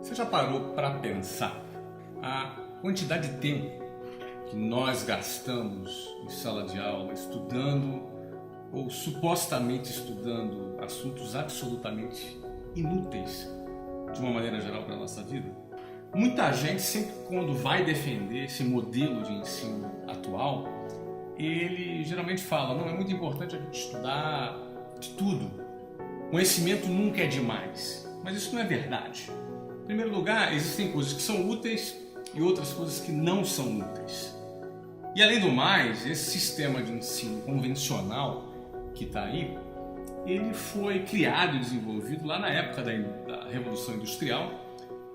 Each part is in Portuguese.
Você já parou para pensar a quantidade de tempo que nós gastamos em sala de aula estudando ou supostamente estudando assuntos absolutamente inúteis de uma maneira geral para a nossa vida? Muita gente, sempre quando vai defender esse modelo de ensino atual, ele geralmente fala: não, é muito importante a gente estudar de tudo. Conhecimento nunca é demais. Mas isso não é verdade. Em primeiro lugar, existem coisas que são úteis e outras coisas que não são úteis. E além do mais, esse sistema de ensino convencional que está aí, ele foi criado e desenvolvido lá na época da Revolução Industrial,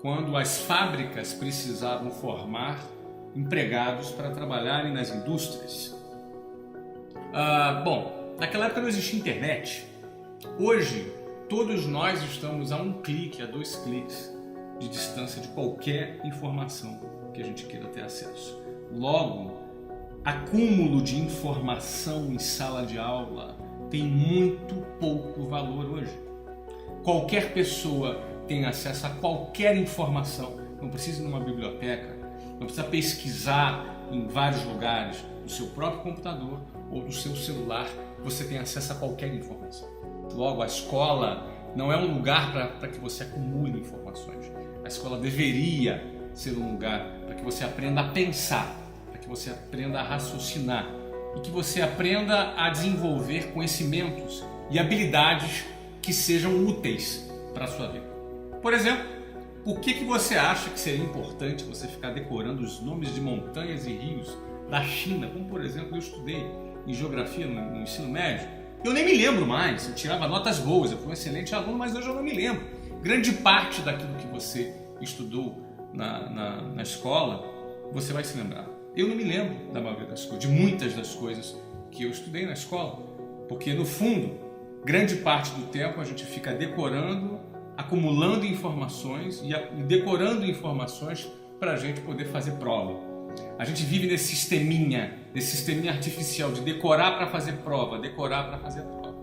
quando as fábricas precisavam formar empregados para trabalharem nas indústrias. Bom, naquela época não existia internet. Hoje, todos nós estamos a um clique, a 2 cliques de distância de qualquer informação que a gente queira ter acesso. Logo, acúmulo de informação em sala de aula tem muito pouco valor hoje. Qualquer pessoa tem acesso a qualquer informação, não precisa ir numa biblioteca, não precisa pesquisar em vários lugares, no seu próprio computador ou no seu celular, você tem acesso a qualquer informação. Logo, a escola não é um lugar para que você acumule informações. A escola deveria ser um lugar para que você aprenda a pensar, para que você aprenda a raciocinar e que você aprenda a desenvolver conhecimentos e habilidades que sejam úteis para a sua vida. Por exemplo, por que você acha que seria importante você ficar decorando os nomes de montanhas e rios da China, como por exemplo eu estudei em geografia no ensino médio? Eu nem me lembro mais, eu tirava notas boas, eu fui um excelente aluno, mas hoje eu não me lembro. Grande parte daquilo que você estudou na escola, você vai se lembrar. Eu não me lembro da maioria das coisas, de muitas das coisas que eu estudei na escola, porque no fundo, grande parte do tempo a gente fica decorando, acumulando informações e decorando informações para a gente poder fazer prova. A gente vive nesse sisteminha artificial de decorar para fazer prova, decorar para fazer prova.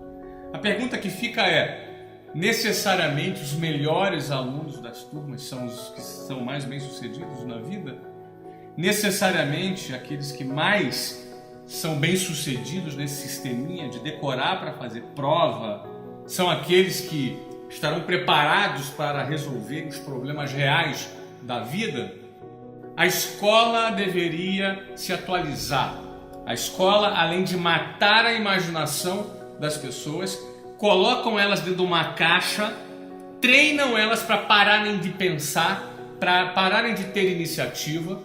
A pergunta que fica é: necessariamente os melhores alunos das turmas são os que são mais bem-sucedidos na vida? Necessariamente aqueles que mais são bem-sucedidos nesse sisteminha de decorar para fazer prova são aqueles que estarão preparados para resolver os problemas reais da vida? A escola deveria se atualizar. A escola, além de matar a imaginação das pessoas, colocam elas dentro de uma caixa, treinam elas para pararem de pensar, para pararem de ter iniciativa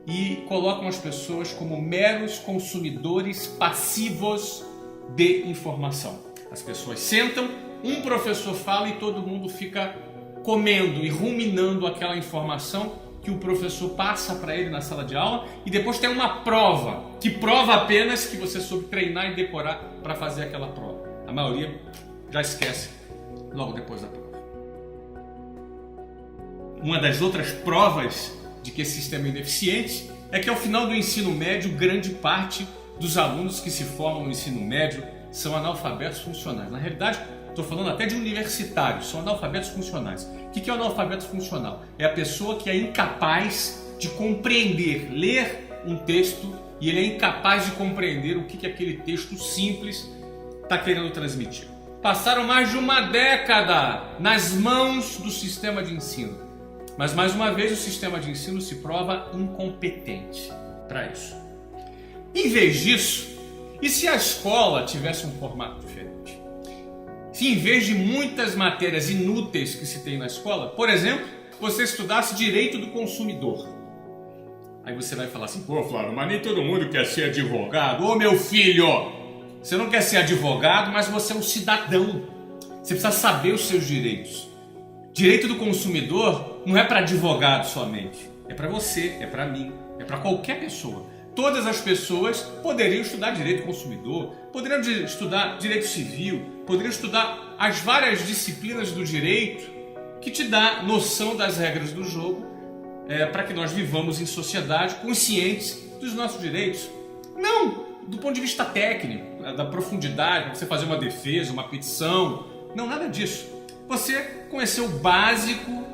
e colocam as pessoas como meros consumidores passivos de informação. As pessoas sentam, um professor fala e todo mundo fica comendo e ruminando aquela informação que o professor passa para ele na sala de aula, e depois tem uma prova, que prova apenas que você soube treinar e decorar para fazer aquela prova. A maioria já esquece logo depois da prova. Uma das outras provas de que esse sistema é ineficiente é que ao final do ensino médio, grande parte dos alunos que se formam no ensino médio são analfabetos funcionais. Na realidade, estou falando até de universitários, são analfabetos funcionais. O que é o analfabeto funcional? É a pessoa que é incapaz de compreender, ler um texto, e ele é incapaz de compreender o que aquele texto simples está querendo transmitir. Passaram mais de uma década nas mãos do sistema de ensino, mas mais uma vez o sistema de ensino se prova incompetente para isso. Em vez disso, e se a escola tivesse um formato diferente? Se em vez de muitas matérias inúteis que se tem na escola, por exemplo, você estudasse direito do consumidor. Aí você vai falar assim: pô, Flávio, mas nem todo mundo quer ser advogado. Ô meu filho, você não quer ser advogado, mas você é um cidadão. Você precisa saber os seus direitos. Direito do consumidor não é para advogado somente. É para você, é para mim, é para qualquer pessoa. Todas as pessoas poderiam estudar direito do consumidor, poderiam estudar direito civil, poderiam estudar as várias disciplinas do direito que te dá noção das regras do jogo, para que nós vivamos em sociedade conscientes dos nossos direitos. Não do ponto de vista técnico, da profundidade, para você fazer uma defesa, uma petição. Não, nada disso. Você conhecer o básico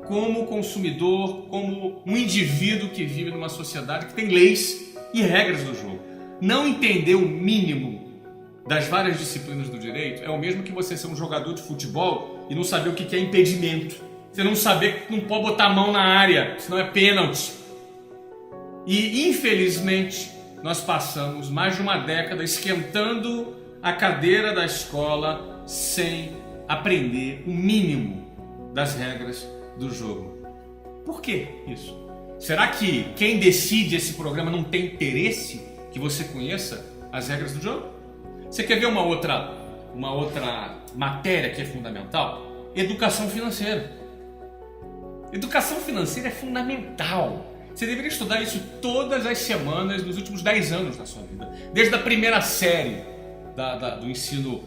como consumidor, como um indivíduo que vive numa sociedade que tem leis e regras do jogo. Não entender o mínimo das várias disciplinas do direito é o mesmo que você ser um jogador de futebol e não saber o que é impedimento. Você não saber que não pode botar a mão na área, senão é pênalti. E, infelizmente, nós passamos mais de uma década esquentando a cadeira da escola sem aprender o mínimo das regras do jogo. Por que isso? Será que quem decide esse programa não tem interesse que você conheça as regras do jogo? Você quer ver uma outra matéria que é fundamental? Educação financeira. Educação financeira é fundamental. Você deveria estudar isso todas as semanas nos últimos 10 anos da sua vida. Desde a primeira série do ensino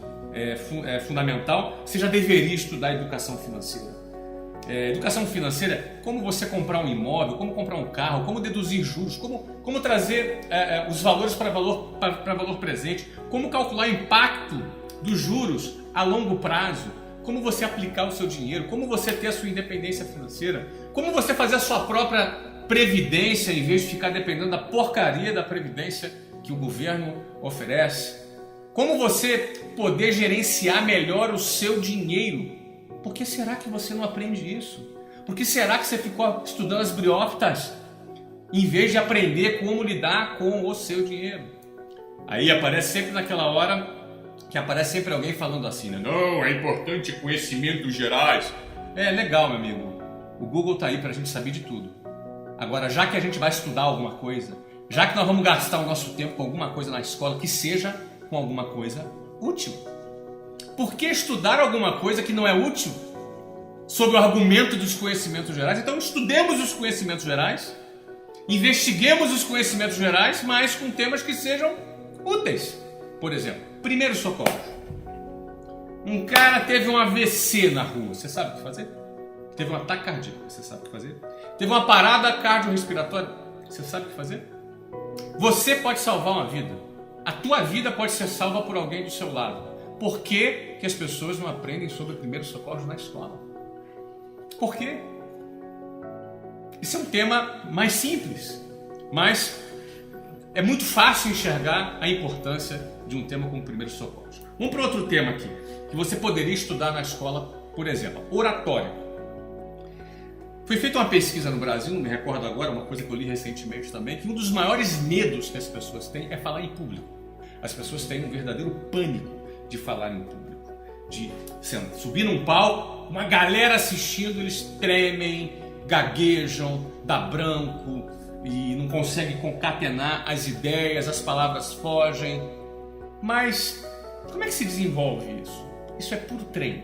fundamental, você já deveria estudar educação financeira. Educação financeira é como você comprar um imóvel, como comprar um carro, como deduzir juros, como trazer os valores para valor presente, como calcular o impacto dos juros a longo prazo, como você aplicar o seu dinheiro, como você ter a sua independência financeira, como você fazer a sua própria previdência em vez de ficar dependendo da porcaria da previdência que o governo oferece, como você poder gerenciar melhor o seu dinheiro. Por que será que você não aprende isso? Por que será que você ficou estudando as briófitas em vez de aprender como lidar com o seu dinheiro? Aí aparece sempre naquela hora que aparece sempre alguém falando assim, né? Não, é importante conhecimentos gerais. É legal, meu amigo. O Google tá aí pra gente saber de tudo. Agora, já que a gente vai estudar alguma coisa, já que nós vamos gastar o nosso tempo com alguma coisa na escola, que seja com alguma coisa útil. Por que estudar alguma coisa que não é útil sob o argumento dos conhecimentos gerais? Então estudemos os conhecimentos gerais, investiguemos os conhecimentos gerais, mas com temas que sejam úteis. Por exemplo, primeiro socorro. Um cara teve um AVC na rua, você sabe o que fazer? Teve um ataque cardíaco, você sabe o que fazer? Teve uma parada cardiorrespiratória, você sabe o que fazer? Você pode salvar uma vida. A tua vida pode ser salva por alguém do seu lado. Por que as pessoas não aprendem sobre primeiros socorros na escola? Por quê? Isso é um tema mais simples, mas é muito fácil enxergar a importância de um tema como primeiros socorros. Vamos para outro tema aqui, que você poderia estudar na escola, por exemplo, oratória. Foi feita uma pesquisa no Brasil, não me recordo agora, uma coisa que eu li recentemente também, que um dos maiores medos que as pessoas têm é falar em público. As pessoas têm um verdadeiro pânico de falar em público, de subir num palco, uma galera assistindo, eles tremem, gaguejam, dá branco e não conseguem concatenar as ideias, as palavras fogem. Mas como é que se desenvolve isso? Isso é puro treino.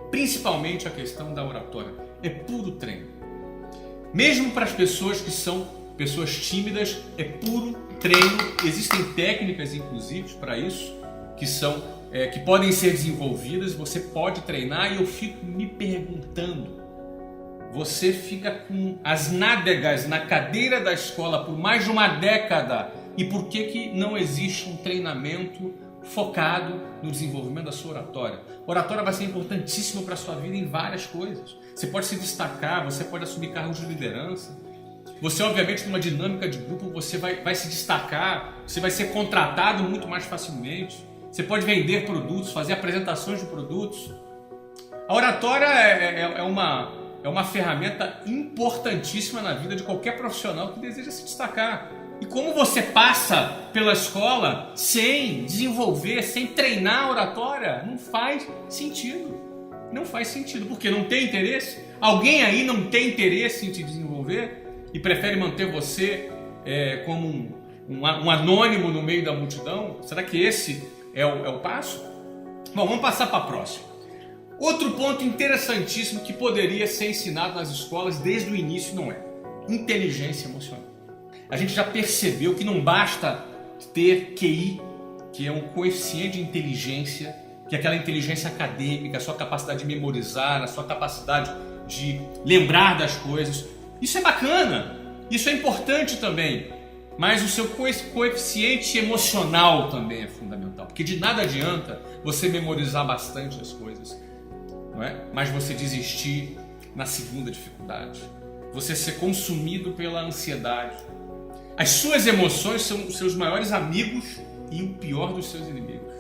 Principalmente a questão da oratória. É puro treino. Mesmo para as pessoas que são pessoas tímidas, é puro treino. Existem técnicas, inclusive, para isso, que podem ser desenvolvidas. Você pode treinar e eu fico me perguntando, você fica com as nádegas na cadeira da escola por mais de uma década e por que não existe um treinamento focado no desenvolvimento da sua oratória? Oratória vai ser importantíssimo para a sua vida em várias coisas. Você pode se destacar, você pode assumir cargos de liderança. Você, obviamente, numa dinâmica de grupo, você vai se destacar, você vai ser contratado muito mais facilmente. Você pode vender produtos, fazer apresentações de produtos. A oratória é uma ferramenta importantíssima na vida de qualquer profissional que deseja se destacar. E como você passa pela escola sem desenvolver, sem treinar a oratória, não faz sentido. Não faz sentido, porque não tem interesse. Alguém aí não tem interesse em te desenvolver e prefere manter você como um anônimo no meio da multidão? Será que esse é o passo? Bom, vamos passar para a próxima. Outro ponto interessantíssimo que poderia ser ensinado nas escolas desde o início não é inteligência emocional. A gente já percebeu que não basta ter QI, que é um coeficiente de inteligência, que é aquela inteligência acadêmica, a sua capacidade de memorizar, a sua capacidade de lembrar das coisas. Isso é bacana, isso é importante também, mas o seu coeficiente emocional também é fundamental, porque de nada adianta você memorizar bastante as coisas, não é? Mas você desistir na segunda dificuldade. Você ser consumido pela ansiedade. As suas emoções são os seus maiores amigos e o pior dos seus inimigos.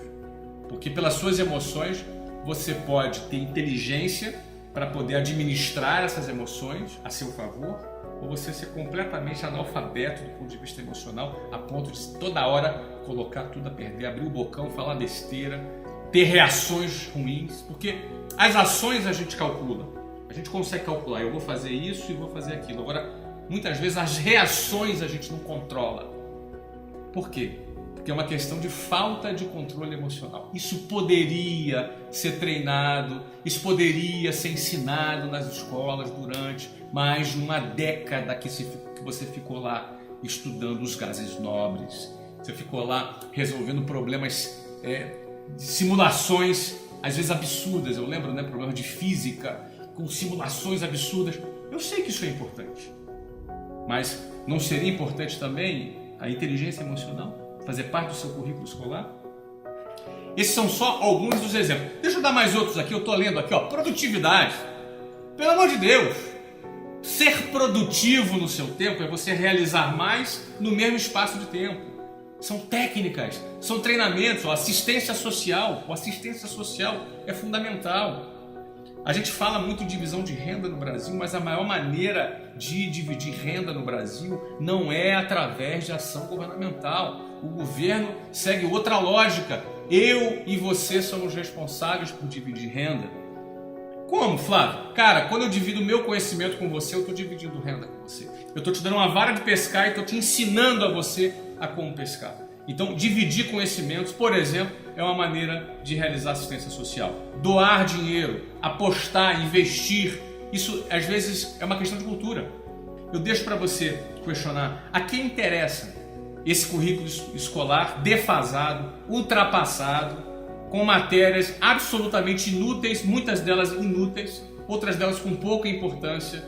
Porque pelas suas emoções você pode ter inteligência para poder administrar essas emoções a seu favor, ou você ser completamente analfabeto do ponto de vista emocional, a ponto de toda hora colocar tudo a perder, abrir o bocão, falar besteira, ter reações ruins, porque as ações a gente calcula, a gente consegue calcular, eu vou fazer isso e vou fazer aquilo. Agora, muitas vezes as reações a gente não controla. Por quê? Porque é uma questão de falta de controle emocional. Isso poderia ser treinado, isso poderia ser ensinado nas escolas durante mais de uma década que você ficou lá estudando os gases nobres, você ficou lá resolvendo problemas de simulações, às vezes absurdas. Eu lembro, problemas de física com simulações absurdas. Eu sei que isso é importante, mas não seria importante também a inteligência emocional? Fazer parte do seu currículo escolar? Esses são só alguns dos exemplos. Deixa eu dar mais outros aqui, eu estou lendo aqui, produtividade. Pelo amor de Deus! Ser produtivo no seu tempo é você realizar mais no mesmo espaço de tempo. São técnicas, são treinamentos, assistência social. A assistência social é fundamental. A gente fala muito de divisão de renda no Brasil, mas a maior maneira de dividir renda no Brasil não é através de ação governamental. O governo segue outra lógica. Eu e você somos responsáveis por dividir renda. Como, Flávio? Cara, quando eu divido o meu conhecimento com você, eu estou dividindo renda com você. Eu estou te dando uma vara de pescar e estou te ensinando a você a como pescar. Então, dividir conhecimentos, por exemplo, é uma maneira de realizar assistência social. Doar dinheiro, apostar, investir, isso às vezes é uma questão de cultura. Eu deixo para você questionar: a quem interessa esse currículo escolar defasado, ultrapassado, com matérias absolutamente inúteis, muitas delas inúteis, outras delas com pouca importância,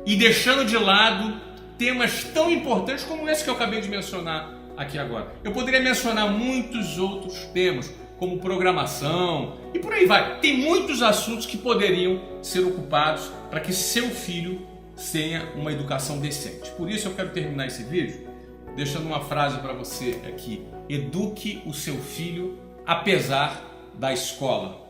e deixando de lado temas tão importantes como esse que eu acabei de mencionar aqui agora. Eu poderia mencionar muitos outros temas, como programação e por aí vai. Tem muitos assuntos que poderiam ser ocupados para que seu filho tenha uma educação decente. Por isso eu quero terminar esse vídeo deixando uma frase para você aqui: eduque o seu filho apesar da escola.